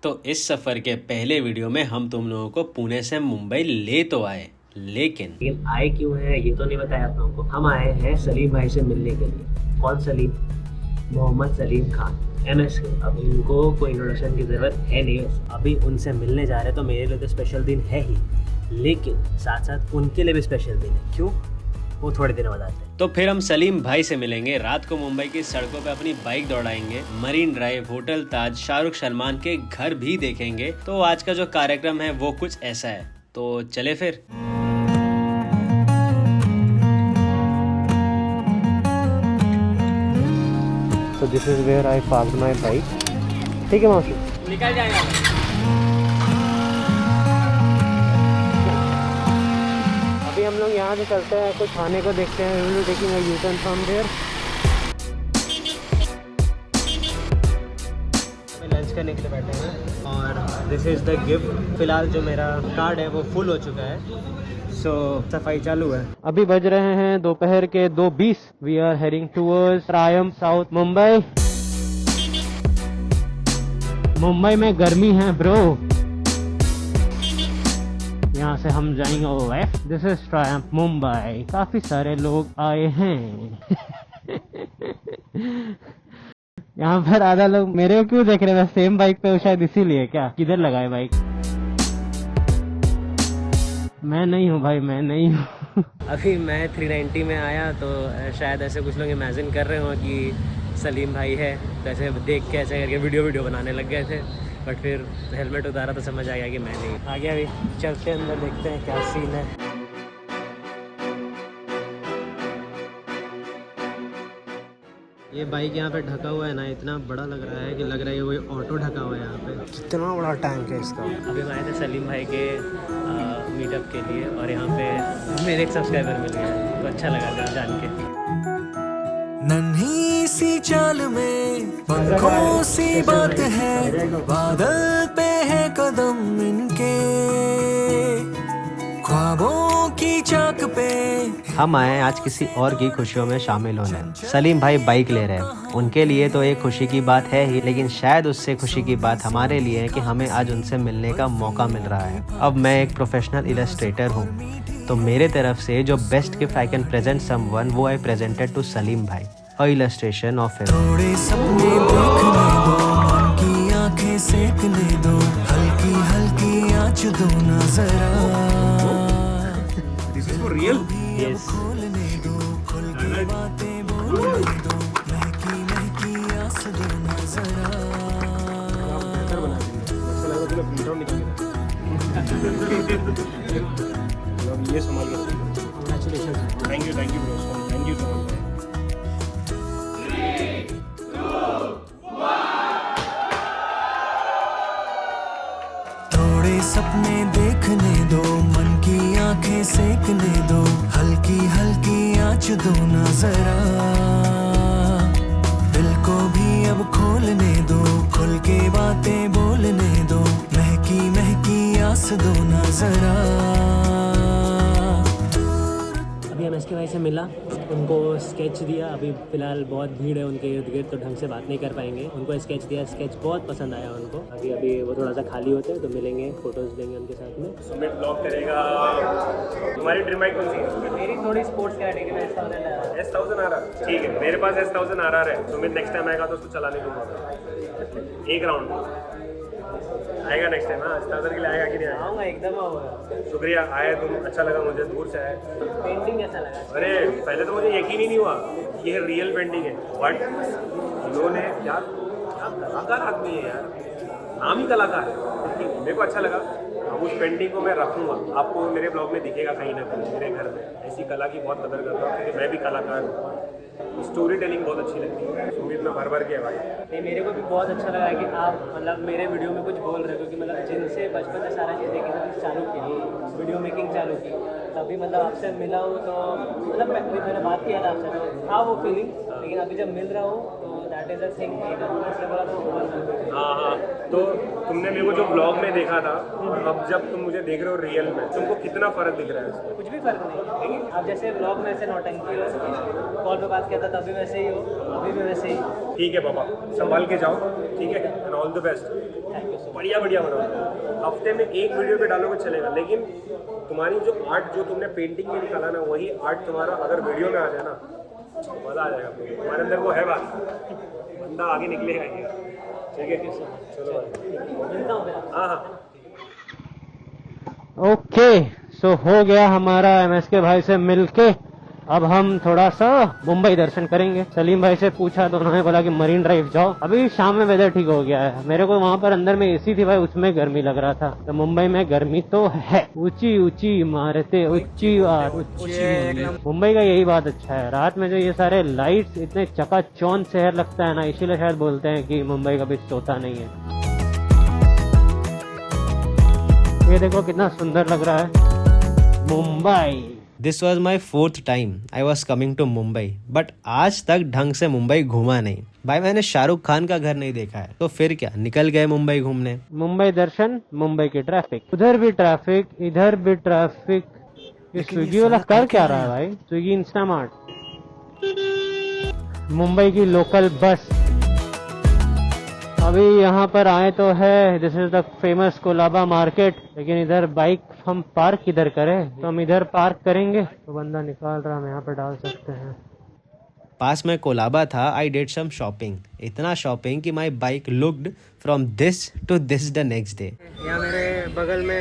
तो इस सफ़र के पहले वीडियो में हम तुम लोगों को पुणे से मुंबई ले तो आए, लेकिन आए क्यों है ये तो नहीं बताया आप लोगों को। हम आए हैं सलीम भाई से मिलने के लिए। कौन सलीम? मोहम्मद सलीम खान, MSK। अब इनको कोई इंट्रोडक्शन की ज़रूरत है नहीं। अभी उनसे मिलने जा रहे हैं तो मेरे लिए तो स्पेशल दिन है ही, लेकिन साथ साथ उनके लिए भी स्पेशल दिन है। क्यों, वो थोड़े देर बताते हैं। तो फिर हम सलीम भाई से मिलेंगे, रात को मुंबई की सड़कों पे अपनी बाइक दौड़ाएंगे, मरीन ड्राइव, होटल ताज, शाहरुख सलमान के घर भी देखेंगे। तो आज का जो कार्यक्रम है वो कुछ ऐसा है, तो चले फिर। So this is where I parked my bike. ठीक है मौसी, निकल जाएगा। अभी हम लोग यहाँ से चलते हैं, कुछ खाने को देखते हैं। We will be taking a U-turn from there. Lunch करने के लिए बैठे हैं और दिस इज़ द गिफ्ट। फिलहाल जो मेरा कार्ड है वो फुल हो चुका है, सो सफाई चालू है। अभी बज रहे हैं दोपहर के 2:20। We are heading towards Triumph South Mumbai. Mumbai में गर्मी है ब्रो। यहाँ से हम जाएंगे left. This is Triumph Mumbai. काफी सारे लोग आए हैं। यहाँ पर आधा लोग मेरे को क्यों देख रहे हैं? सेम बाइक पे शायद इसीलिए। क्या किधर लगाए बाइक? मैं नहीं हूँ भाई, मैं नहीं हूँ। अभी मैं 390 में आया तो शायद ऐसे कुछ लोग इमेजिन कर रहे हो कि सलीम भाई है, तो ऐसे देख के ऐसे करके वीडियो बनाने लग गए थे। बट फिर हेलमेट उतारा तो समझ आ गया कि मैं नहीं। आगे अभी चलते अंदर, देखते हैं क्या सीन है। ये बाइक यहाँ पे ढका हुआ है ना, इतना बड़ा लग रहा है कि लग रहा है कोई ऑटो ढका हुआ है यहाँ पे। कितना बड़ा टैंक है इसका। अभी हम आए थे सलीम भाई के मीटअप के लिए और यहाँ पे मेरे एक सब्सक्राइबर मिल गया, तो अच्छा लगा था जान के। नन्ही सी चाल में पंखों सी बात है, बादल पे है कदम इनके, ख्वाबों की चाक पे। हम आए आज किसी और की खुशियों में शामिल होने। सलीम भाई बाइक ले रहे हैं, उनके लिए तो एक खुशी की बात है ही, लेकिन शायद उससे खुशी की बात हमारे लिए है कि हमें आज उनसे मिलने का मौका मिल रहा है। अब मैं एक प्रोफेशनल इलस्ट्रेटर हूँ, तो मेरे तरफ से जो best gift I can present someone, वो आई प्रेजेंटेड टू सलीम भाई, अ इलस्ट्रेशन ऑफ हिम। थोड़े सपने देखने दो, मन की आंखें सेकने दो, हल्की हल्की आँच दो ना जरा। Real yes. खोलने दो, खुल के बातें बोलने दो, महकी महकी आस दो ना जरा। ये संभाल के। Thank you bro, thank you so much. थोड़े सपने देखने दो, मन की आंखें सेकने दो, हल्की हल्की आँच दो ना जरा। दिल को भी अब खोलने दो, खुल के बातें बोलने दो, महकी महकी आस दो ना जरा। अभी MSK भाई से मिला, उनको स्केच दिया। अभी फ़िलहाल बहुत भीड़ है उनके इर्द गिर्द, तो ढंग से बात नहीं कर पाएंगे। उनको स्केच दिया, स्केच बहुत पसंद आया उनको। अभी वो थोड़ा सा खाली होते हैं तो मिलेंगे, फ़ोटोज़ देंगे उनके साथ में। सुमित ब्लॉग करेगा। तुम्हारी ड्रीम बाइक कौन सी है? मेरी थोड़ी स्पोर्ट्स कैटेगरी में S1000 RR। ठीक है, मेरे पास S1000 RR है। सुमित नेक्स्ट टाइम आएगा तो उसको चलाने दूंगा एक राउंड। आएगा नेक्स्ट टाइम? हाँ, 1000 के लिए आएगा कि नहीं आएगा? आऊँगा, एकदम आऊँगा। शुक्रिया, आए तुम, अच्छा लगा मुझे, दूर से आए। पेंटिंग ऐसा लगा। अरे पहले तो मुझे यकीन ही नहीं हुआ ये रियल पेंटिंग है, बट इन्होंने यार क्या कलाकार आदमी है यार, नाम ही कलाकार है। मेरे को अच्छा लगा। अब उस पेंटिंग को मैं रखूँगा, आपको मेरे ब्लॉग में दिखेगा कहीं ना कहीं मेरे घर में। ऐसी कला की बहुत कदर करता हूँ क्योंकि मैं भी कलाकार हूँ। स्टोरी टेलिंग बहुत अच्छी लगती है। उम्मीद में भर के भाई। नहीं, मेरे को भी बहुत अच्छा लगा कि आप मतलब मेरे वीडियो में कुछ बोल रहे हो, क्योंकि मतलब जिनसे बचपन से सारा चीज़ देखी चालू की, वीडियो मेकिंग चालू की, तभी मतलब आपसे मिला हूँ तो मतलब मैंने बात किया था आपसे, तो हाँ वो फीलिंग। लेकिन अभी जब मिल रहा हूँ तो दैट इज अ थिंग, इसलिए बोला था। हाँ, तो तुमने मेरे को जो ब्लॉग में देखा था और अब जब तुम मुझे देख रहे हो रियल में, तुमको कितना फर्क दिख रहा है इसमें? कुछ भी फर्क नहीं है। आप जैसे ब्लॉग में ऐसे नौटंकी हो, कॉल पे बात किया था तब भी वैसे ही हो, अभी भी वैसे ही। ठीक है पापा, संभाल के जाओ, ठीक है, एंड ऑल द बेस्ट। बढ़िया बढ़िया बनाओ, हफ्ते में एक वीडियो पे डालोगे चलेगा, लेकिन तुम्हारी जो आर्ट जो तुमने पेंटिंग में निकाला ना, वही आर्ट तुम्हारा अगर वीडियो में आ जाए ना, मज़ा आ जाएगा। तुम्हारे अंदर वो है बात, बंदा आगे निकलेगा ही। ठीक है, चलो मिलता हूँ फिर। हाँ हाँ। ओके, सो हो गया हमारा MSK भाई से मिलके। अब हम थोड़ा सा मुंबई दर्शन करेंगे। सलीम भाई से पूछा तो उन्होंने बोला कि मरीन ड्राइव जाओ। अभी शाम में वेदर ठीक हो गया है। मेरे को वहाँ पर अंदर में AC थी भाई, उसमें गर्मी लग रहा था। तो मुंबई में गर्मी तो है, ऊंची ऊंची इमारतें, ऊंची मुंबई का यही बात अच्छा है, रात में जो ये सारे लाइट्स इतने चकाचौंध शहर लगता है ना, इसीलिए शायद बोलते हैं कि मुंबई कभी सोता नहीं है। ये देखो कितना सुंदर लग रहा है Mumbai. This was my 4th time I was coming to Mumbai, but आज तक ढंग से मुंबई घूमा नहीं भाई। मैंने शाहरुख खान का घर नहीं देखा है, तो फिर क्या, निकल गए मुंबई घूमने। मुंबई दर्शन, मुंबई की ट्रैफिक, उधर भी ट्रैफिक, इधर भी ट्रैफिक। ये स्विगी वाला कर क्या रहा है भाई? स्विगी इंस्टामार्ट, मुंबई की लोकल बस। अभी यहाँ पर आए तो है, this is the famous Colaba market, लेकिन इधर बाइक हम पार्क किधर करें? तो हम इधर पार्क करेंगे। तो बंदा निकाल रहा, हम यहाँ पे डाल सकते हैं। पास में कोलाबा था, आई डिड सम शॉपिंग, इतना शॉपिंग कि my bike looked from this to this the next day. यहाँ मेरे बगल में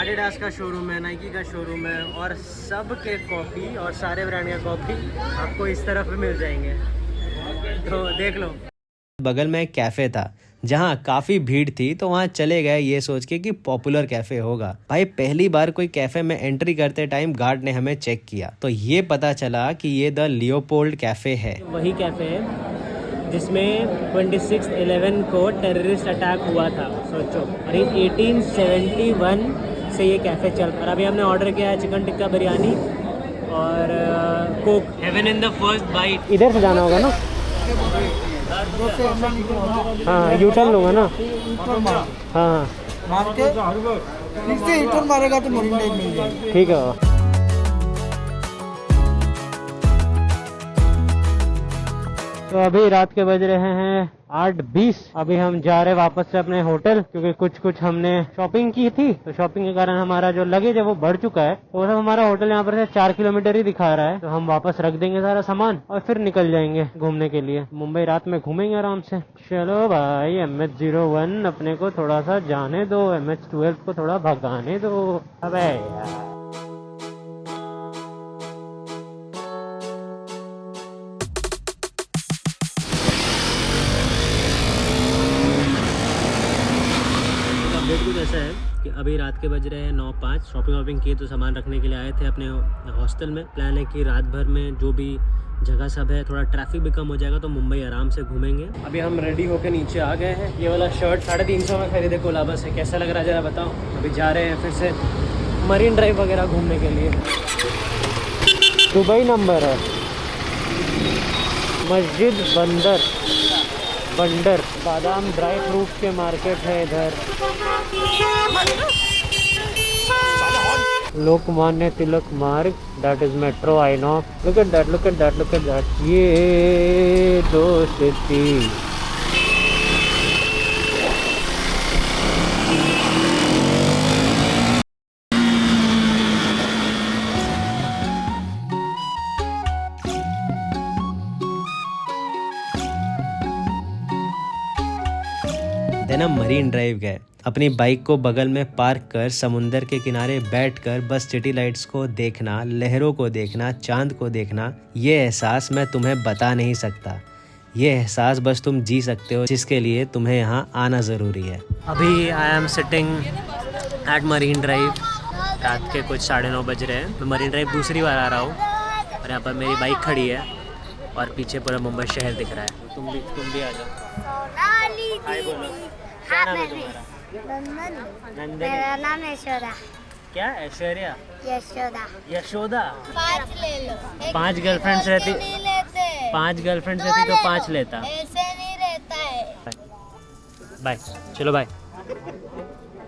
एडिडास का शोरूम है, नाइकी का शोरूम है, और सब के कॉपी और सारे ब्रांड का कॉपी आपको इस तरफ भी मिल जाएंगे, तो देख लो। बगल में एक कैफे था जहाँ काफी भीड़ थी, तो वहाँ चले गए ये सोच के कि पॉपुलर कैफे होगा। भाई पहली बार कोई कैफे में एंट्री करते टाइम गार्ड ने हमें चेक किया, तो ये पता चला कि ये द लियोपोल्ड कैफे है। वही कैफे है जिसमें 26/11 को टेररिस्ट अटैक हुआ था, सोचो। और 1871 से ये कैफे चल रहा है। अभी हमने ऑर्डर किया है चिकन टिक्का बिरयानी और Coke. Heaven in the first bite. इधर से जाना होगा ना? हाँ, यू टर्न लूंगा ना। हाँ, मार के फिर से रिटर्न मारेगा तो मरीन ड्राइव मिल जाएगी। ठीक है। तो अभी रात के बज रहे हैं 8:20। अभी हम जा रहे वापस से अपने होटल, क्योंकि कुछ हमने शॉपिंग की थी, तो शॉपिंग के कारण हमारा जो लगेज है वो बढ़ चुका है। तो सब हमारा होटल यहाँ पर से 4 किलोमीटर ही दिखा रहा है, तो हम वापस रख देंगे सारा सामान और फिर निकल जाएंगे घूमने के लिए। मुंबई रात में घूमेंगे आराम से। चलो भाई, MH01 अपने को थोड़ा सा जाने दो, MH12 को थोड़ा भगाने दो। अबे यार, अपडेट कुछ ऐसा है कि अभी रात के बज रहे हैं 9:05। शॉपिंग किए तो सामान रखने के लिए आए थे अपने हॉस्टल में। प्लान है कि रात भर में जो भी जगह सब है, थोड़ा ट्रैफिक भी कम हो जाएगा, तो मुंबई आराम से घूमेंगे। अभी हम रेडी होकर नीचे आ गए हैं। ये वाला शर्ट 350 में खरीदे कोलाबा से। कैसा लग रहा है जरा बताओ। अभी जा रहे हैं फिर से मरीन ड्राइव वगैरह घूमने के लिए। दुबई नंबर है, मस्जिद बंदर बादाम ड्राई फ्रूट के मार्केट है इधर। लोकमान्य तिलक मार्ग, that is metro, I know. Look at that, look at that, look at that. ये दोस्ती। देन हम मरीन ड्राइव गए। अपनी बाइक को बगल में पार्क कर समुंदर के किनारे बैठकर बस सिटी लाइट्स को देखना, लहरों को देखना, चांद को देखना, ये एहसास मैं तुम्हें बता नहीं सकता। ये एहसास बस तुम जी सकते हो, जिसके लिए तुम्हें यहाँ आना ज़रूरी है। अभी I am sitting at marine drive. रात के कुछ 9:30 बज रहे हैं। मैं मरीन ड्राइव दूसरी बार आ रहा हूँ और यहाँ पर मेरी बाइक खड़ी है और पीछे पूरा मुंबई शहर दिख रहा है। तुम भी आ जाओ। हाय बोलो। क्या नाम है तुम्हारा? नंदन। नंदन। मेरा नाम ऐश्वर्या। क्या ऐश्वर्या? यशोदा। यशोदा। 5 ले लो। 5 गर्लफ्रेंड्स रहती, नहीं लेते। 5 गर्लफ्रेंड्स रहती तो 5 लेता। ऐसे नहीं रहता है। बाय, चलो बाय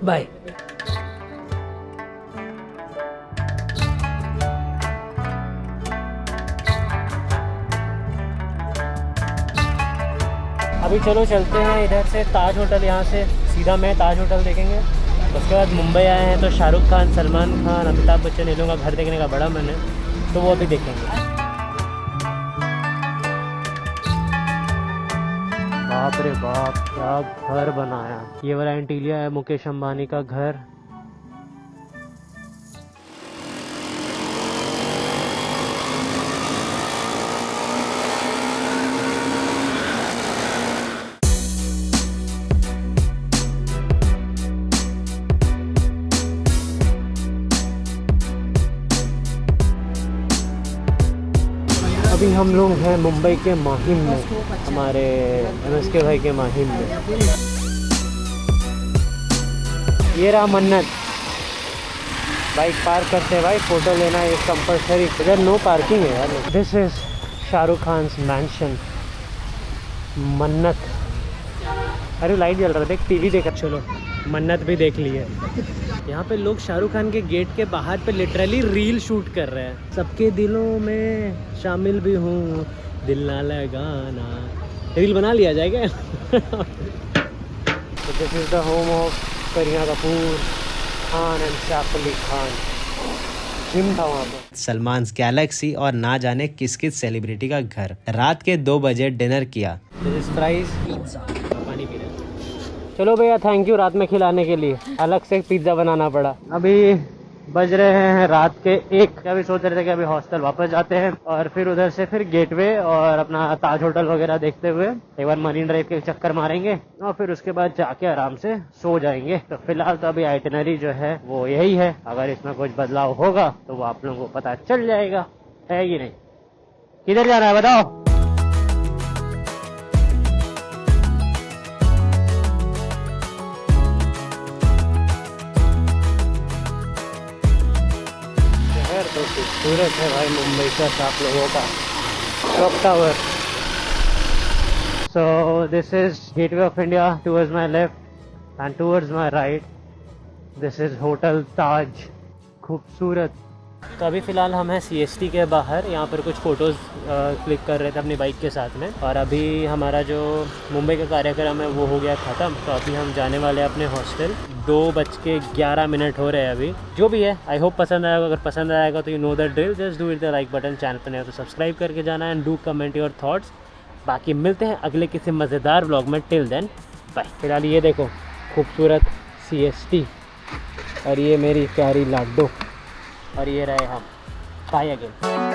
बाय। अभी चलो चलते हैं इधर से ताज होटल, यहाँ से सीधा मैं ताज होटल देखेंगे। उसके बाद मुंबई आए हैं तो शाहरुख खान, सलमान खान, अमिताभ बच्चन इन लोगों का घर देखने का बड़ा मन है, तो वो अभी देखेंगे। बाप रे बाप, क्या घर बनाया। ये वाला एंटीलिया है मुकेश अंबानी का घर। अभी हम लोग हैं मुंबई के माहिम में, हमारे MSK भाई के माहिम में। ये रहा मन्नत। बाइक पार्क करते हैं भाई, फोटो लेना है कंपल्सरी। इधर नो पार्किंग है यार। This is Shahrukh Khan mention मन्नत। अरे लाइट जल रहा था, देख टीवी देखा। चलो मन्नत भी देख ली है। यहाँ पे लोग शाहरुख खान के गेट के बाहर पे लिटरली रील शूट कर रहे हैं। सबके दिलों में शामिल भी हूँ, दिल ना लगाना। रील बना लिया जाएगा। This is the home of Kareena Kapoor Khan and Saif Ali Khan. Gym था वहाँ पे। सलमान गैलेक्सी और ना जाने किस किस सेलिब्रिटी का घर। रात के 2 बजे डिनर किया। दिस इज फ्राइज, पानी पी रहे हैं। चलो भैया, थैंक यू रात में खिलाने के लिए। अलग से पिज्ज़ा बनाना पड़ा। अभी बज रहे हैं रात के 1। अभी सोच रहे थे कि अभी हॉस्टल वापस जाते हैं और फिर उधर से फिर गेटवे और अपना ताज होटल वगैरह देखते हुए एक बार मरीन ड्राइव के चक्कर मारेंगे और फिर उसके बाद जाके आराम से सो जाएंगे। तो फिलहाल तो अभी आइटिनरी जो है वो यही है। अगर इसमें कुछ बदलाव होगा तो वो आप लोगों को पता चल जाएगा, है कि नहीं। किधर जाना है बताओ। तो खूबसूरत है भाई मुंबई का आप लोगों का clock tower. So this is Gateway of India towards my left and towards my right this is hotel Taj. खूबसूरत। तो अभी फ़िलहाल हम हैं CST के बाहर। यहाँ पर कुछ फ़ोटोज़ क्लिक कर रहे थे अपनी बाइक के साथ में। और अभी हमारा जो मुंबई का कार्यक्रम है वो हो गया ख़त्म। तो अभी हम जाने वाले हैं अपने हॉस्टल। 2:11 हो रहे हैं अभी। जो भी है, आई होप पसंद आएगा। अगर पसंद आएगा तो you know the drill, just do it the like button. Channel पर नहीं तो सब्सक्राइब करके जाना and do comment your thoughts. बाकी मिलते हैं अगले किसी मज़ेदार व्लॉग में। Till then bye. फिलहाल ये देखो खूबसूरत CST और ये मेरी प्यारी लाडो और ये रहे हम। Bye again.